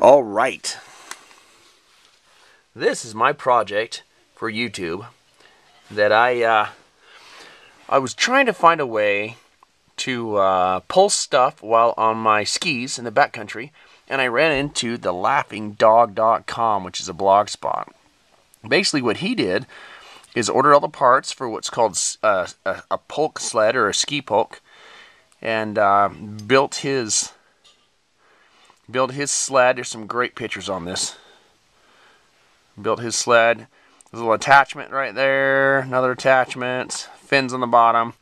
All right. This is my project for YouTube that I was trying to find a way to pull stuff while on my skis in the backcountry, and I ran into the laughingdog.com, which is a blog spot. Basically what he did is ordered all the parts for what's called a Pulk sled or a skipulk, and built his sled. There's some great pictures on this. Built his sled. There's a little attachment right there, another attachment, fins on the bottom.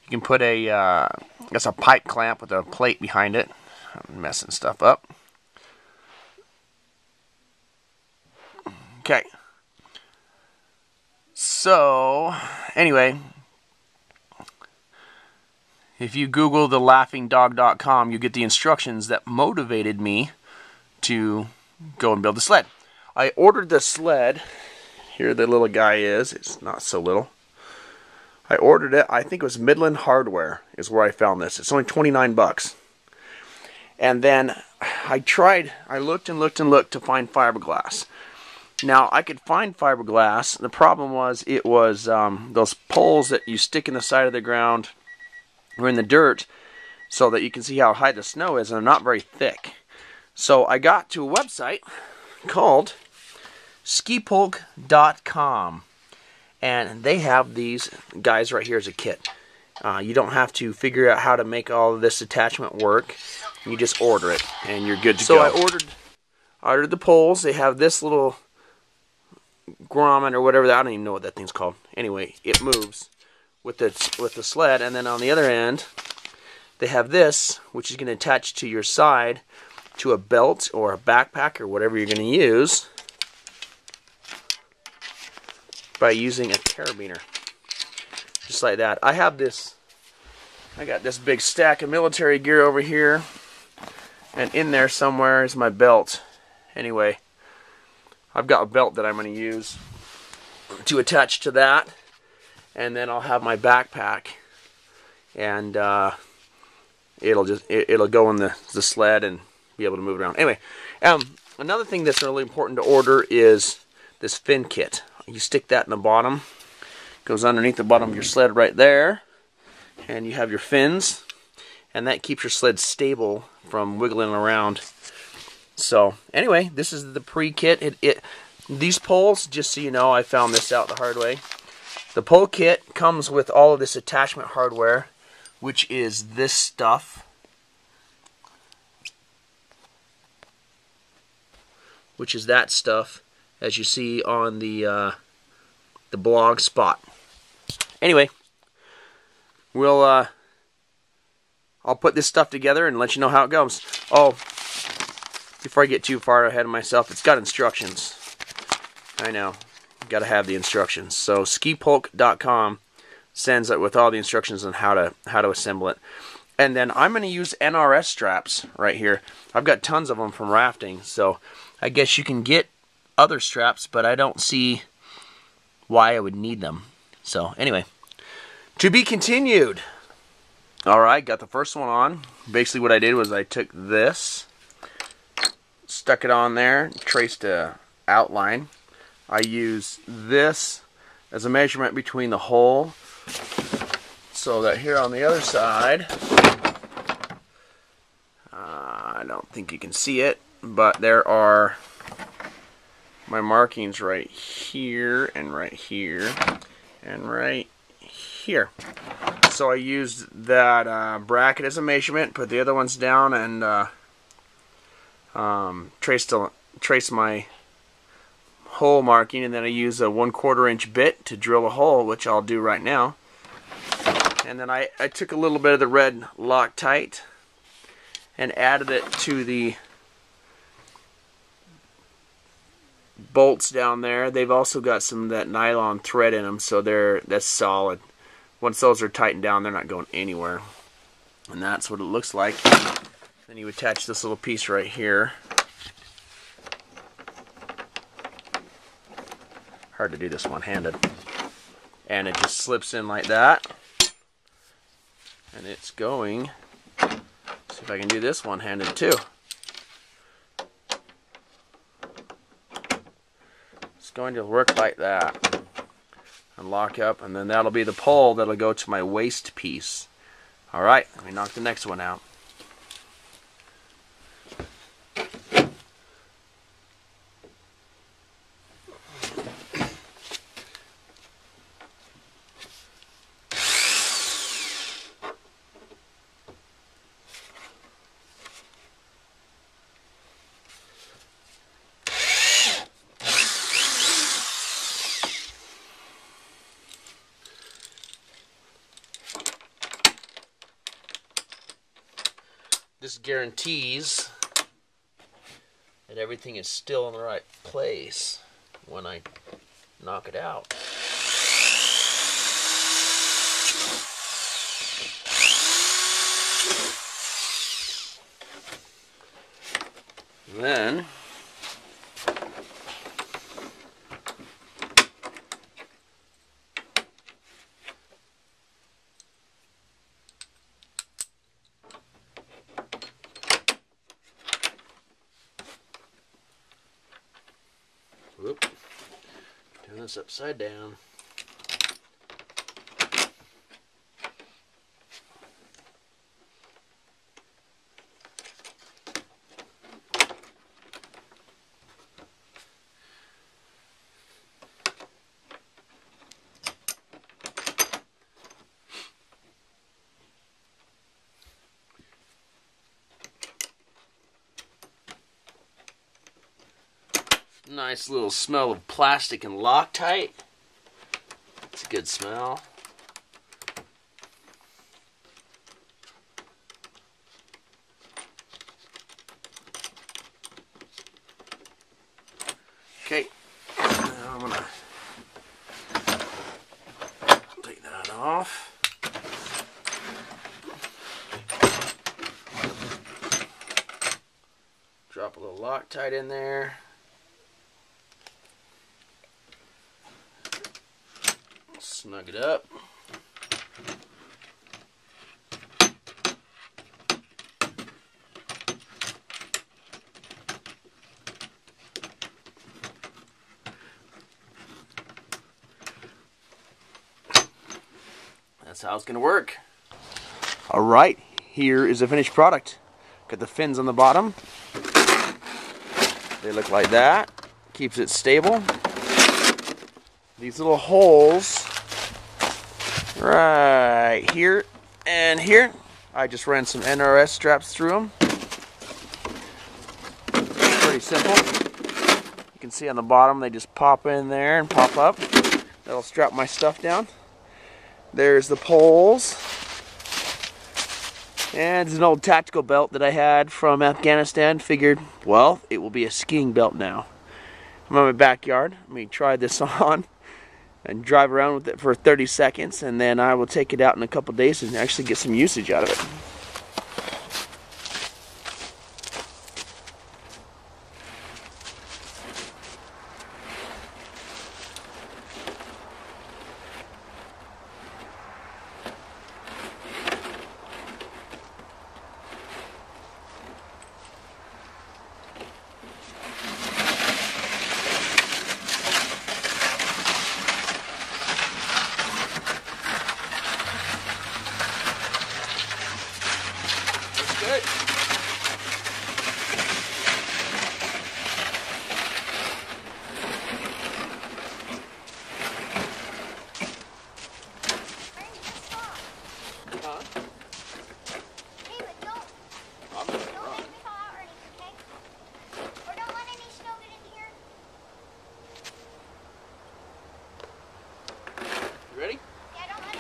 You can put I guess a pipe clamp with a plate behind it. I'm messing stuff up. Okay. So, anyway, if you Google the laughingdog.com, you get the instructions that motivated me to go and build the sled. I ordered the sled. Here the little guy is. It's not so little. I ordered it. I think it was Midland Hardware is where I found this. It's only 29 bucks. And then I looked and looked and looked to find fiberglass. Now, I could find fiberglass. The problem was it was those poles that you stick in the side of the ground or in the dirt so that you can see how high the snow is, and they're not very thick. So I got to a website called skipulk.com, and they have these guys right here as a kit. You don't have to figure out how to make all of this attachment work. You just order it and you're good to go. So I ordered the poles. They have this little grommet or whatever. I don't even know what that thing's called. Anyway, it moves with the sled, and then on the other end they have this, which is going to attach to your side to a belt or a backpack or whatever you're going to use by using a carabiner, just like that. I got this big stack of military gear over here, and in there somewhere is my belt. Anyway, I've got a belt that I'm going to use to attach to that, and then I'll have my backpack, and it'll go in the sled and be able to move around. Anyway, another thing that's really important to order is this fin kit. You stick that in the bottom, goes underneath the bottom of your sled right there, and you have your fins, and that keeps your sled stable from wiggling around. So anyway, this is the pre-kit. These poles, just so you know, I found this out the hard way. The pole kit comes with all of this attachment hardware, which is this stuff, which is that stuff, as you see on the blog spot. Anyway, I'll put this stuff together and let you know how it goes. Oh, before I get too far ahead of myself, it's got instructions. I know, got to have the instructions. So skipulk.com sends it with all the instructions on how to assemble it. And then I'm going to use NRS straps right here. I've got tons of them from rafting, so I guess you can get other straps, but I don't see why I would need them. So anyway, to be continued. Alright, got the first one on. Basically what I did was I took this, stuck it on there, traced a outline. I used this as a measurement between the hole, so that here on the other side, I don't think you can see it, but there are my markings right here and right here and right here. So I used that bracket as a measurement, put the other ones down, and trace my hole marking, and then I use a 1/4 inch bit to drill a hole, which I'll do right now. And then I took a little bit of the red Loctite and added it to the bolts down there. They've also got some of that nylon thread in them, so that's solid. Once those are tightened down, they're not going anywhere. And that's what it looks like. Then you attach this little piece right here. Hard to do this one-handed. And it just slips in like that. And it's going. See if I can do this one-handed too. going to work like that. And lock up, and then that'll be the pole that'll go to my waist piece. Alright, let me knock the next one out. This guarantees that everything is still in the right place when I knock it out. Then whoop, turn this upside down. Nice little smell of plastic and Loctite. It's a good smell. Okay, now I'm gonna take that off. Drop a little Loctite in there. Snug it up. That's how it's going to work. Alright, here is the finished product. Got the fins on the bottom. They look like that. Keeps it stable. These little holes right here and here, I just ran some NRS straps through them. Pretty simple. You can see on the bottom they just pop in there and pop up. That'll strap my stuff down. There's the poles. And it's an old tactical belt that I had from Afghanistan. Figured, well, it will be a skiing belt now. I'm in my backyard. Let me try this on and drive around with it for 30 seconds, and then I will take it out in a couple days and actually get some usage out of it. Good. Huh? Hey, but don't let me fall out or anything, okay? Or don't let any snow get in here. You ready? Yeah, don't let it.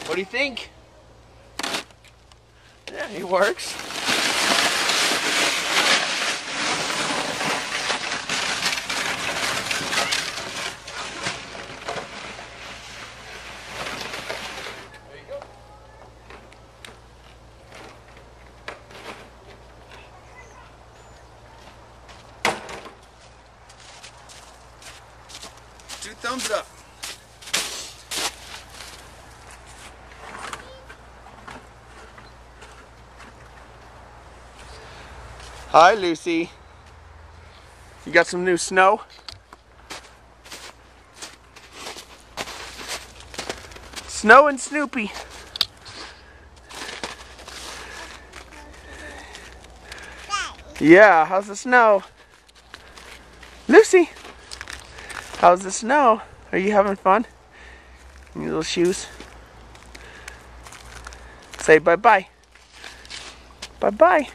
What do you think? Yeah, it works. thumbs up. Hi, Lucy. You got some new snow? Snow and Snoopy. Yeah, how's the snow? Lucy, how's the snow? Are you having fun? In your little shoes? Say bye-bye. Bye-bye.